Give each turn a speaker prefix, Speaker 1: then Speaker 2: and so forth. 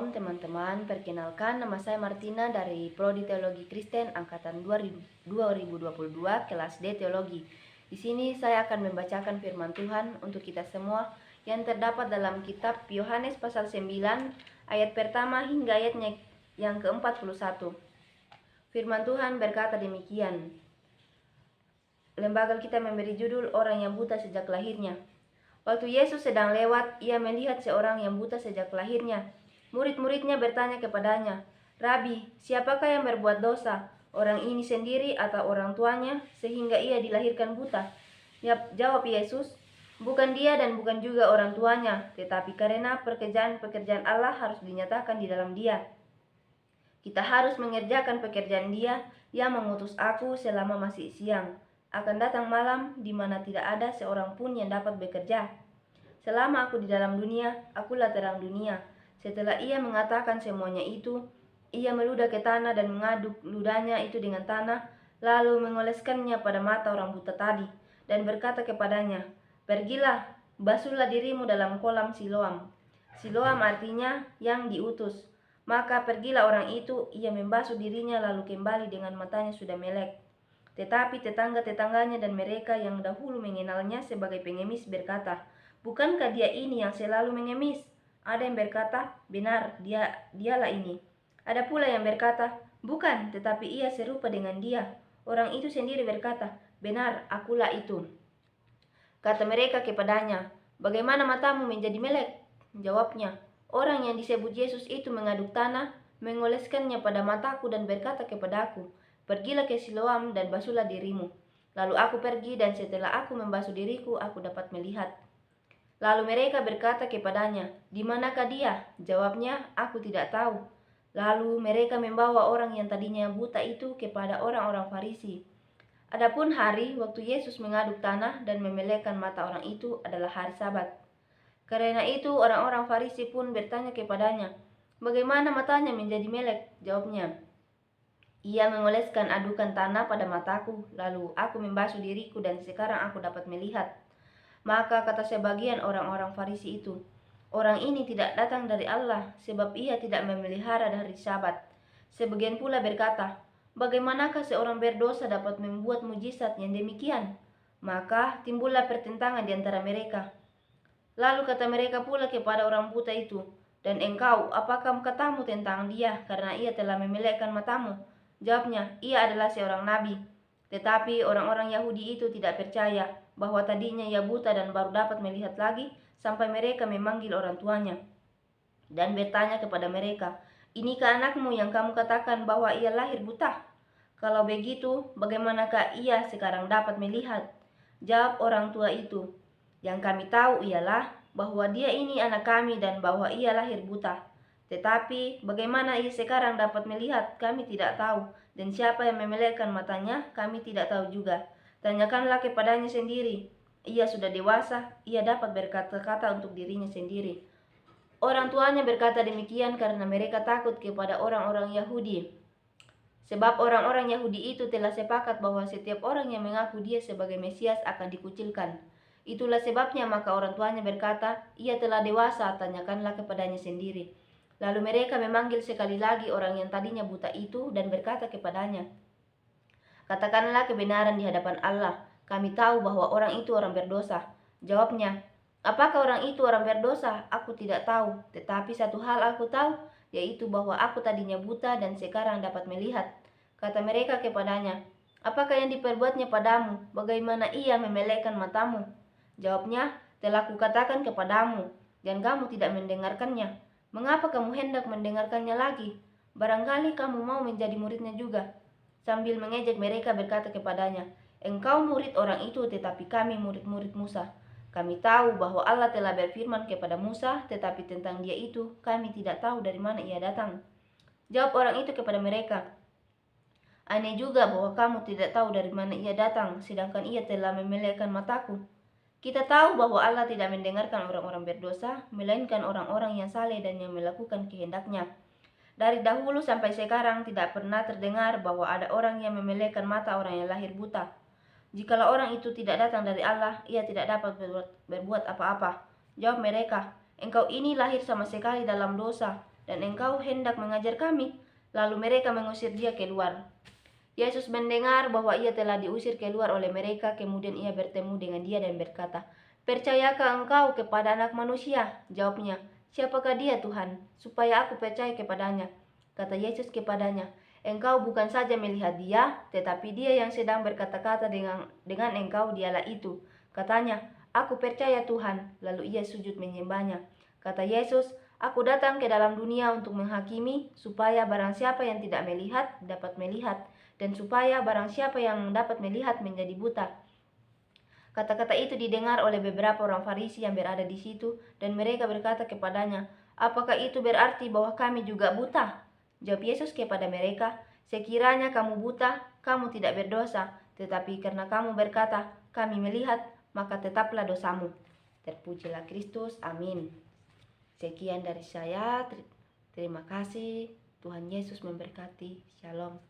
Speaker 1: Shalom teman-teman, perkenalkan nama saya Martina dari Prodi Teologi Kristen Angkatan 2022 kelas D Teologi. Di sini saya akan membacakan firman Tuhan untuk kita semua yang terdapat dalam kitab Yohanes pasal 9 ayat pertama hingga ayatnya yang ke-41. Firman Tuhan berkata demikian. Lembaga kita memberi judul Orang yang Buta Sejak Lahirnya. Waktu Yesus sedang lewat, ia melihat seorang yang buta sejak lahirnya. Murid-muridnya bertanya kepadanya, "Rabi, siapakah yang berbuat dosa, orang ini sendiri atau orang tuanya, sehingga ia dilahirkan buta?" Jawab Yesus, "Bukan dia dan bukan juga orang tuanya, tetapi karena pekerjaan-pekerjaan Allah harus dinyatakan di dalam dia. Kita harus mengerjakan pekerjaan Dia yang mengutus aku selama masih siang. Akan datang malam di mana tidak ada seorang pun yang dapat bekerja. Selama aku di dalam dunia, akulah terang dunia." Setelah ia mengatakan semuanya itu, ia meludah ke tanah dan mengaduk ludahnya itu dengan tanah, lalu mengoleskannya pada mata orang buta tadi, dan berkata kepadanya, "Pergilah, basuhlah dirimu dalam kolam Siloam." Siloam artinya yang diutus. Maka pergilah orang itu, ia membasuh dirinya lalu kembali dengan matanya sudah melek. Tetapi tetangga-tetangganya dan mereka yang dahulu mengenalnya sebagai pengemis berkata, "Bukankah dia ini yang selalu mengemis?" Ada yang berkata, "Benar, dialah ini." Ada pula yang berkata, "Bukan, tetapi ia serupa dengan dia." Orang itu sendiri berkata, "Benar, akulah itu." Kata mereka kepadanya, "Bagaimana matamu menjadi melek?" Jawabnya, "Orang yang disebut Yesus itu mengaduk tanah, mengoleskannya pada mataku dan berkata kepadaku, 'Pergilah ke Siloam dan basuhlah dirimu.' Lalu aku pergi dan setelah aku membasuh diriku, aku dapat melihat." Lalu mereka berkata kepadanya, "Di manakah dia?" Jawabnya, "Aku tidak tahu." Lalu mereka membawa orang yang tadinya buta itu kepada orang-orang Farisi. Adapun hari waktu Yesus mengaduk tanah dan memelekkan mata orang itu adalah hari Sabat. Karena itu orang-orang Farisi pun bertanya kepadanya, "Bagaimana matanya menjadi melek?" Jawabnya, "Ia mengoleskan adukan tanah pada mataku, lalu aku membasuh diriku dan sekarang aku dapat melihat." Maka kata sebagian orang-orang Farisi itu, "Orang ini tidak datang dari Allah, sebab ia tidak memelihara hari Sabat." Sebagian pula berkata, "Bagaimanakah seorang berdosa dapat membuat mujizat yang demikian?" Maka timbullah pertentangan di antara mereka. Lalu kata mereka pula kepada orang buta itu, "Dan engkau, apakah katamu tentang dia karena ia telah memelekkan matamu?" Jawabnya, "Ia adalah seorang nabi." Tetapi orang-orang Yahudi itu tidak percaya bahwa tadinya ia buta dan baru dapat melihat lagi, sampai mereka memanggil orang tuanya dan bertanya kepada mereka, "Inikah anakmu yang kamu katakan bahwa ia lahir buta? Kalau begitu, bagaimanakah ia sekarang dapat melihat?" Jawab orang tua itu, "Yang kami tahu ialah bahwa dia ini anak kami dan bahwa ia lahir buta. Tetapi bagaimana ia sekarang dapat melihat, kami tidak tahu, dan siapa yang memelekkan matanya, kami tidak tahu juga. Tanyakanlah kepadanya sendiri. Ia sudah dewasa, ia dapat berkata-kata untuk dirinya sendiri." Orang tuanya berkata demikian karena mereka takut kepada orang-orang Yahudi. Sebab orang-orang Yahudi itu telah sepakat bahwa setiap orang yang mengaku dia sebagai Mesias akan dikucilkan. Itulah sebabnya maka orang tuanya berkata, "Ia telah dewasa, tanyakanlah kepadanya sendiri." Lalu mereka memanggil sekali lagi orang yang tadinya buta itu dan berkata kepadanya, "Katakanlah kebenaran di hadapan Allah. Kami tahu bahwa orang itu orang berdosa." Jawabnya, "Apakah orang itu orang berdosa? Aku tidak tahu. Tetapi satu hal aku tahu, yaitu bahwa aku tadinya buta dan sekarang dapat melihat." Kata mereka kepadanya, "Apakah yang diperbuatnya padamu? Bagaimana ia memelekkan matamu?" Jawabnya, "Telah kukatakan kepadamu, dan kamu tidak mendengarkannya. Mengapa kamu hendak mendengarkannya lagi? Barangkali kamu mau menjadi muridnya juga." Sambil mengejek mereka berkata kepadanya, "Engkau murid orang itu, tetapi kami murid-murid Musa. Kami tahu bahwa Allah telah berfirman kepada Musa, tetapi tentang dia itu kami tidak tahu dari mana ia datang." Jawab orang itu kepada mereka, "Aneh juga bahwa kamu tidak tahu dari mana ia datang, sedangkan ia telah memelekkan mataku. Kita tahu bahwa Allah tidak mendengarkan orang-orang berdosa, melainkan orang-orang yang saleh dan yang melakukan kehendaknya. Dari dahulu sampai sekarang tidak pernah terdengar bahwa ada orang yang memelekkan mata orang yang lahir buta. Jikalau orang itu tidak datang dari Allah, ia tidak dapat berbuat apa-apa." Jawab mereka, "Engkau ini lahir sama sekali dalam dosa, dan engkau hendak mengajar kami?" Lalu mereka mengusir dia keluar. Yesus mendengar bahwa ia telah diusir keluar oleh mereka, kemudian ia bertemu dengan dia dan berkata, "Percayakah engkau kepada Anak Manusia?" Jawabnya, "Siapakah dia, Tuhan, supaya aku percaya kepadanya?" Kata Yesus kepadanya, "Engkau bukan saja melihat dia, tetapi dia yang sedang berkata-kata dengan engkau, dialah itu." Katanya, "Aku percaya, Tuhan." Lalu ia sujud menyembahnya. Kata Yesus, "Aku datang ke dalam dunia untuk menghakimi, supaya barang siapa yang tidak melihat dapat melihat, dan supaya barang siapa yang dapat melihat menjadi buta." Kata-kata itu didengar oleh beberapa orang Farisi yang berada di situ, dan mereka berkata kepadanya, "Apakah itu berarti bahwa kami juga buta?" Jawab Yesus kepada mereka, "Sekiranya kamu buta, kamu tidak berdosa, tetapi karena kamu berkata, 'Kami melihat,' maka tetaplah dosamu." Terpujilah Kristus, amin. Sekian dari saya, terima kasih. Tuhan Yesus memberkati. Shalom.